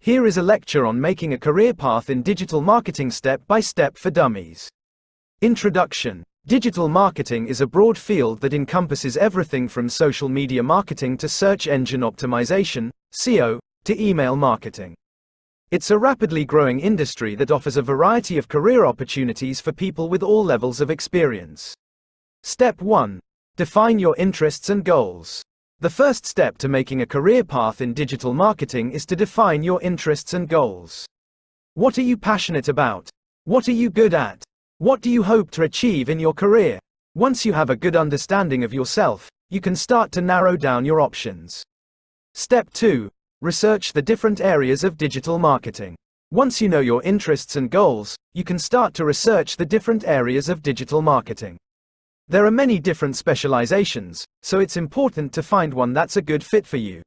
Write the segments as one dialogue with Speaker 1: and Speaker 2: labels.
Speaker 1: Here is a lecture on making a career path in digital marketing step by step for dummies. Introduction. Digital marketing is a broad field that encompasses everything from social media marketing to search engine optimization, SEO, to email marketing. It's a rapidly growing industry that offers a variety of career opportunities for people with all levels of experience. Step 1. Define your interests and goals. The first step to making a career path in digital marketing is to define your interests and goals. What are you passionate about? What are you good at? What do you hope to achieve in your career? Once you have a good understanding of yourself, you can start to narrow down your options. Step 2. Research the different areas of digital marketing. Once you know your interests and goals, you can start to research the different areas of digital marketing. There are many different specializations, so it's important to find one that's a good fit for you.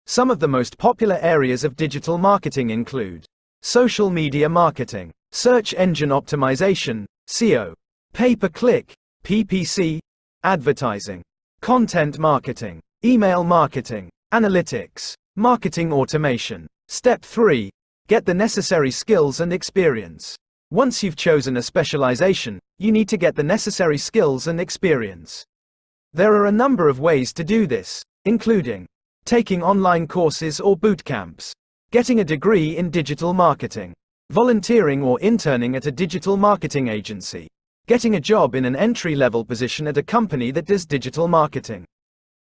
Speaker 1: Some of the most popular areas of digital marketing include social media marketing, search engine optimization, SEO, pay-per-click, PPC, advertising, content marketing, email marketing, analytics, marketing automation. Step 3. Get the necessary skills and experience. Once you've chosen a specialization, you need to get the necessary skills and experience. There are a number of ways to do this, including taking online courses or boot camps, getting a degree in digital marketing, volunteering or interning at a digital marketing agency, getting a job in an entry-level position at a company that does digital marketing.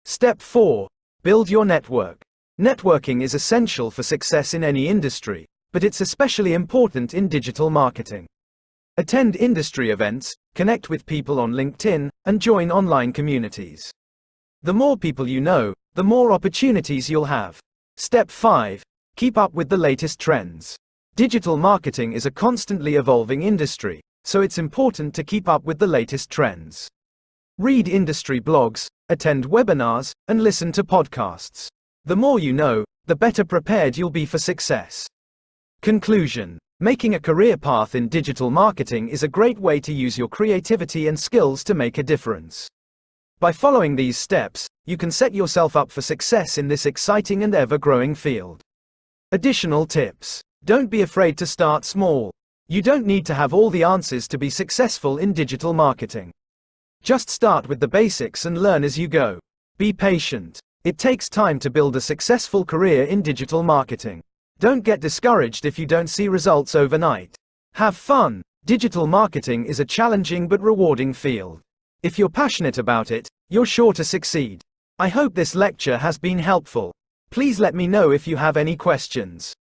Speaker 1: Step 4. Build your network. Networking is essential for success in any industry, but it's especially important in digital marketing. Attend industry events, connect with people on LinkedIn, and join online communities. The more people you know, the more opportunities you'll have. Step 5. Keep up with the latest trends. Digital marketing is a constantly evolving industry, so it's important to keep up with the latest trends. Read industry blogs, attend webinars, and listen to podcasts. The more you know, the better prepared you'll be for success. Conclusion. Making a career path in digital marketing is a great way to use your creativity and skills to make a difference. By following these steps, you can set yourself up for success in this exciting and ever-growing field. Additional tips. Don't be afraid to start small. You don't need to have all the answers to be successful in digital marketing. Just start with the basics and learn as you go. Be patient. It takes time to build a successful career in digital marketing. Don't get discouraged if you don't see results overnight. Have fun. Digital marketing is a challenging but rewarding field. If you're passionate about it, you're sure to succeed. I hope this lecture has been helpful. Please let me know if you have any questions.